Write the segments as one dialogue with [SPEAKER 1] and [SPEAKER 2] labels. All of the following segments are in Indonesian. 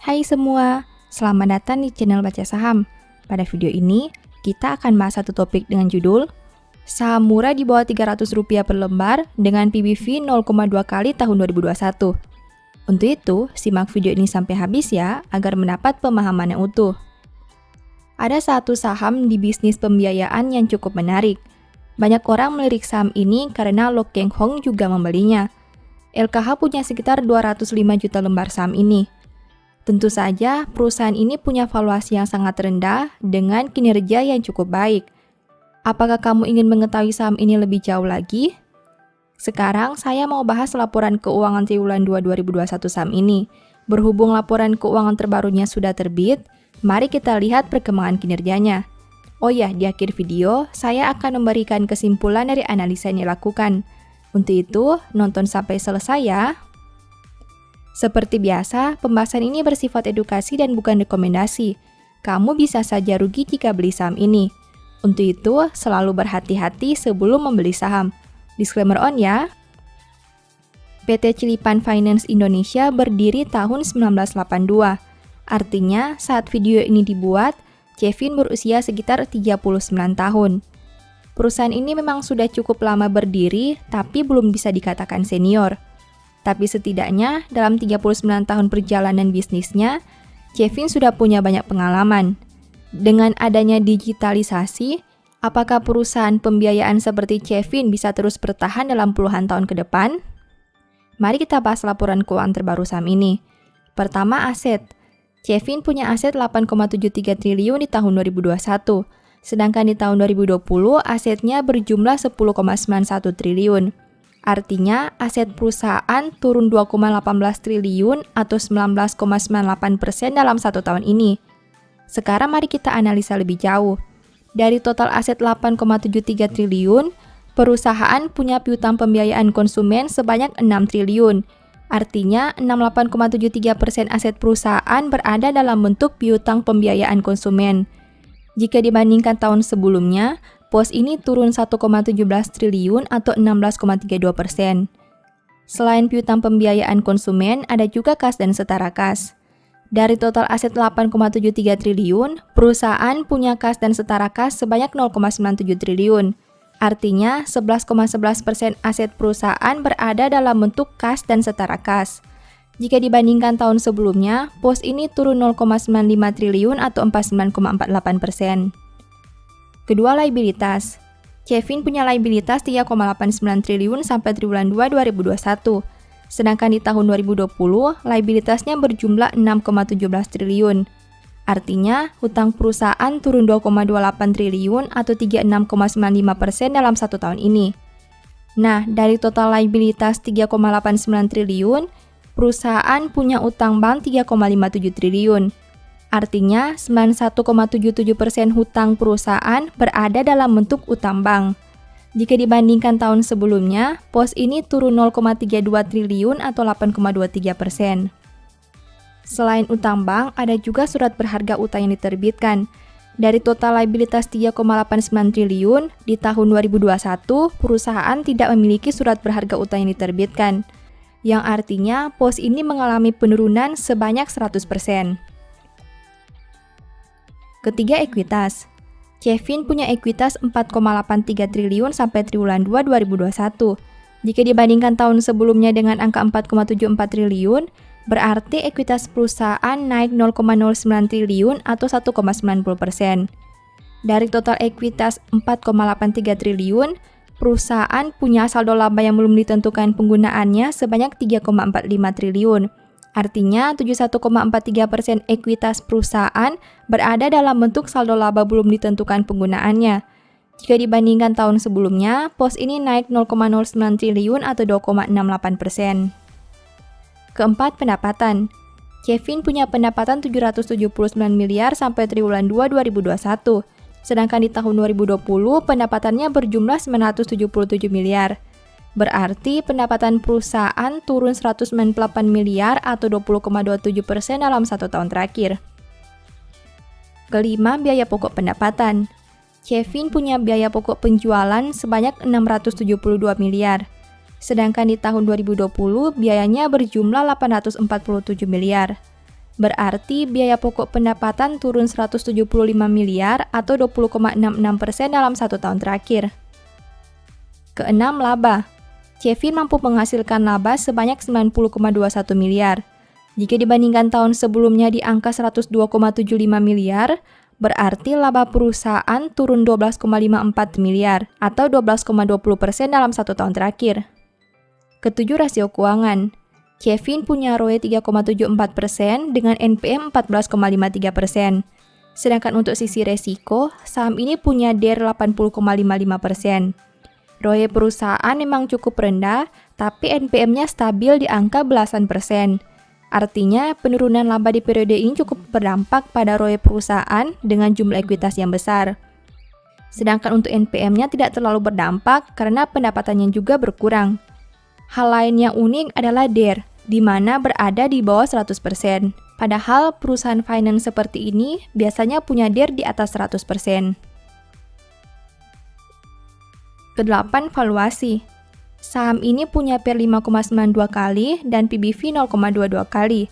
[SPEAKER 1] Hai semua, selamat datang di channel Baca Saham. Pada video ini, kita akan bahas satu topik dengan judul Saham murah di bawah Rp300 per lembar dengan PBV 0,2 kali tahun 2021. Untuk itu, simak video ini sampai habis ya, agar mendapat pemahaman yang utuh. Ada satu saham di bisnis pembiayaan yang cukup menarik. Banyak orang melirik saham ini karena Lo Keng Hong juga membelinya. LKH punya sekitar 205 juta lembar saham ini. Tentu saja, perusahaan ini punya valuasi yang sangat rendah dengan kinerja yang cukup baik. Apakah kamu ingin mengetahui saham ini lebih jauh lagi? Sekarang saya mau bahas laporan keuangan triwulan 2 2021 saham ini. Berhubung laporan keuangan terbarunya sudah terbit, mari kita lihat perkembangan kinerjanya. Oh ya, di akhir video, saya akan memberikan kesimpulan dari analisa yang dilakukan. Untuk itu, nonton sampai selesai ya. Seperti biasa, pembahasan ini bersifat edukasi dan bukan rekomendasi. Kamu bisa saja rugi jika beli saham ini. Untuk itu, selalu berhati-hati sebelum membeli saham. Disclaimer on ya. PT Cilipan Finance Indonesia berdiri tahun 1982. Artinya, saat video ini dibuat, Kevin berusia sekitar 39 tahun. Perusahaan ini memang sudah cukup lama berdiri, tapi belum bisa dikatakan senior. Tapi setidaknya dalam 39 tahun perjalanan bisnisnya, Kevin sudah punya banyak pengalaman. Dengan adanya digitalisasi, apakah perusahaan pembiayaan seperti Kevin bisa terus bertahan dalam puluhan tahun ke depan? Mari kita bahas laporan keuangan terbaru saham ini. Pertama, aset. Kevin punya aset 8,73 triliun di tahun 2021, sedangkan di tahun 2020 asetnya berjumlah 10,91 triliun. Artinya, aset perusahaan turun 2,18 triliun atau 19,98% dalam satu tahun ini. Sekarang mari kita analisa lebih jauh. Dari total aset 8,73 triliun, perusahaan punya piutang pembiayaan konsumen sebanyak 6 triliun. Artinya, 68,73% aset perusahaan berada dalam bentuk piutang pembiayaan konsumen. Jika dibandingkan tahun sebelumnya, pos ini turun 1,17 triliun atau 16,32%. Selain piutang pembiayaan konsumen, ada juga kas dan setara kas. Dari total aset 8,73 triliun, perusahaan punya kas dan setara kas sebanyak 0,97 triliun. Artinya, 11,11% aset perusahaan berada dalam bentuk kas dan setara kas. Jika dibandingkan tahun sebelumnya, pos ini turun 0,95 triliun atau 49,48%. Kedua, liabilitas. Kevin punya liabilitas 3,89 triliun sampai triwulan 2 2021. Sedangkan di tahun 2020, liabilitasnya berjumlah 6,17 triliun. Artinya, hutang perusahaan turun 2,28 triliun atau 36,95% dalam satu tahun ini. Nah, dari total liabilitas 3,89 triliun, perusahaan punya utang bank 3,57 triliun. Artinya, 91,77% hutang perusahaan berada dalam bentuk utang bank. Jika dibandingkan tahun sebelumnya, pos ini turun 0,32 triliun atau 8,23%. Selain utang bank, ada juga surat berharga utang yang diterbitkan. Dari total liabilitas 3,89 triliun, di tahun 2021, perusahaan tidak memiliki surat berharga utang yang diterbitkan, yang artinya pos ini mengalami penurunan sebanyak 100%. Ketiga, ekuitas. Kevin punya ekuitas 4,83 triliun sampai triwulan 2 2021. Jika dibandingkan tahun sebelumnya dengan angka 4,74 triliun, berarti ekuitas perusahaan naik 0,09 triliun atau 1,90%. Dari total ekuitas 4,83 triliun, perusahaan punya saldo laba yang belum ditentukan penggunaannya sebanyak 3,45 triliun. Artinya, 71,43% ekuitas perusahaan berada dalam bentuk saldo laba belum ditentukan penggunaannya. Jika dibandingkan tahun sebelumnya, pos ini naik 0,09 triliun atau 2,68%. Keempat, pendapatan. Kevin punya pendapatan 779 miliar sampai triwulan 2 2021. Sedangkan di tahun 2020, pendapatannya berjumlah 977 miliar. Berarti pendapatan perusahaan turun 198 miliar atau 20,27% dalam satu tahun terakhir. Kelima, biaya pokok pendapatan. Kevin punya biaya pokok penjualan sebanyak 672 miliar. Sedangkan di tahun 2020 biayanya berjumlah 847 miliar. Berarti biaya pokok pendapatan turun 175 miliar atau 20,66% dalam 1 tahun terakhir. Keenam, laba. Cevin mampu menghasilkan laba sebanyak 90,21 miliar. Jika dibandingkan tahun sebelumnya di angka 102,75 miliar, berarti laba perusahaan turun 12,54 miliar atau 12,20% dalam 1 tahun terakhir. Ketujuh, rasio keuangan. Cevin punya ROE 3,74% dengan NPM 14,53%. Sedangkan untuk sisi resiko, saham ini punya DER 80,55%. ROE perusahaan memang cukup rendah, tapi NPM-nya stabil di angka belasan persen. Artinya, penurunan laba di periode ini cukup berdampak pada ROE perusahaan dengan jumlah ekuitas yang besar. Sedangkan untuk NPM-nya tidak terlalu berdampak karena pendapatannya juga berkurang. Hal lain yang unik adalah DER, di mana berada di bawah 100%. Padahal perusahaan finance seperti ini biasanya punya DER di atas 100%. Kedelapan, valuasi. Saham ini punya PER 5,92 kali dan PBV 0,22 kali.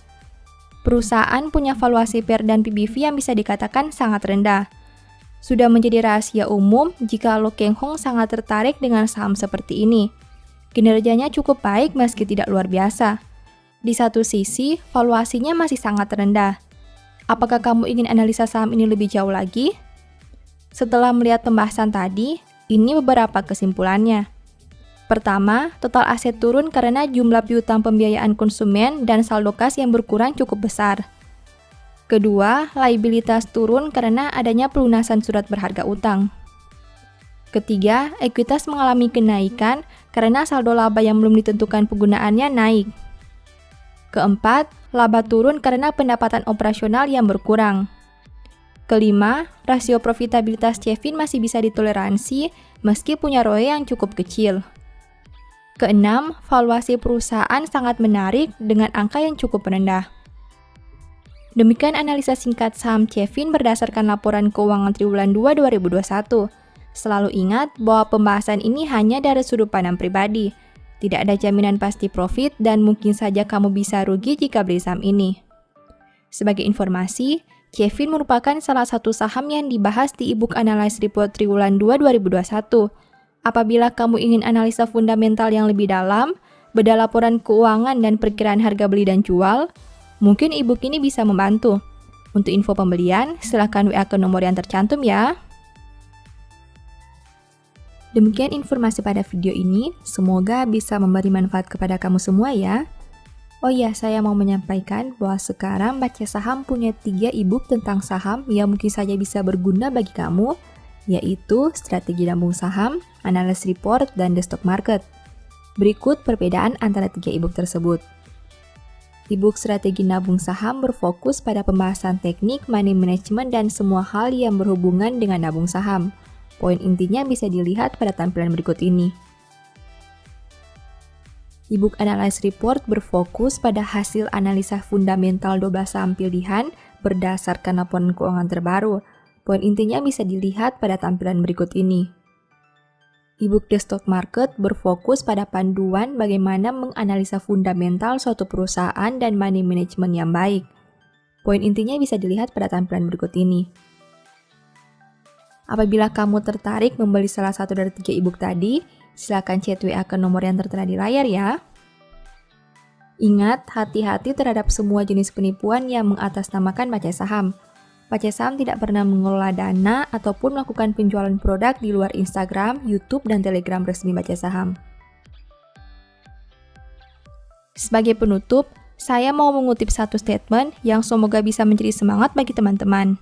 [SPEAKER 1] Perusahaan punya valuasi PER dan PBV yang bisa dikatakan sangat rendah. Sudah menjadi rahasia umum jika Lo Keng Hong sangat tertarik dengan saham seperti ini. Kinerjanya cukup baik meski tidak luar biasa. Di satu sisi, valuasinya masih sangat rendah. Apakah kamu ingin analisa saham ini lebih jauh lagi? Setelah melihat pembahasan tadi, ini beberapa kesimpulannya. Pertama, total aset turun karena jumlah piutang pembiayaan konsumen dan saldo kas yang berkurang cukup besar. Kedua, liabilitas turun karena adanya pelunasan surat berharga utang. Ketiga, ekuitas mengalami kenaikan karena saldo laba yang belum ditentukan penggunaannya naik. Keempat, laba turun karena pendapatan operasional yang berkurang. Kelima, rasio profitabilitas Cevin masih bisa ditoleransi meski punya ROE yang cukup kecil. Keenam, valuasi perusahaan sangat menarik dengan angka yang cukup rendah. Demikian analisa singkat saham Cevin berdasarkan laporan keuangan triwulan 2 2021. Selalu ingat bahwa pembahasan ini hanya dari sudut pandang pribadi. Tidak ada jaminan pasti profit dan mungkin saja kamu bisa rugi jika beli saham ini. Sebagai informasi, Cevin merupakan salah satu saham yang dibahas di e-book Analyze Report triwulan 2 2021. Apabila kamu ingin analisa fundamental yang lebih dalam, beda laporan keuangan dan perkiraan harga beli dan jual, mungkin e-book ini bisa membantu. Untuk info pembelian, silakan WA ke nomor yang tercantum ya. Demikian informasi pada video ini, semoga bisa memberi manfaat kepada kamu semua ya. Oh iya, saya mau menyampaikan bahwa sekarang Baca Saham punya 3 e-book tentang saham yang mungkin saja bisa berguna bagi kamu, yaitu Strategi Nabung Saham, Analysis Report, dan The Stock Market. Berikut perbedaan antara 3 e-book tersebut. E-book Strategi Nabung Saham berfokus pada pembahasan teknik, money management, dan semua hal yang berhubungan dengan nabung saham. Poin intinya bisa dilihat pada tampilan berikut ini. E-book Analysis Report berfokus pada hasil analisa fundamental 12 saham pilihan berdasarkan laporan keuangan terbaru. Poin intinya bisa dilihat pada tampilan berikut ini. E-book The Stock Market berfokus pada panduan bagaimana menganalisa fundamental suatu perusahaan dan money management yang baik. Poin intinya bisa dilihat pada tampilan berikut ini. Apabila kamu tertarik membeli salah satu dari 3 e-book tadi, silakan chat WA ke nomor yang tertera di layar ya. Ingat, hati-hati terhadap semua jenis penipuan yang mengatasnamakan baca saham. Baca Saham tidak pernah mengelola dana ataupun melakukan penjualan produk di luar Instagram, YouTube, dan Telegram resmi Baca Saham. Sebagai penutup, saya mau mengutip satu statement yang semoga bisa menjadi semangat bagi teman-teman.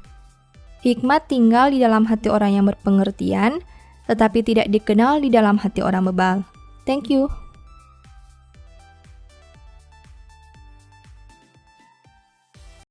[SPEAKER 1] Hikmat tinggal di dalam hati orang yang berpengertian, tetapi tidak dikenal di dalam hati orang bebal. Thank you.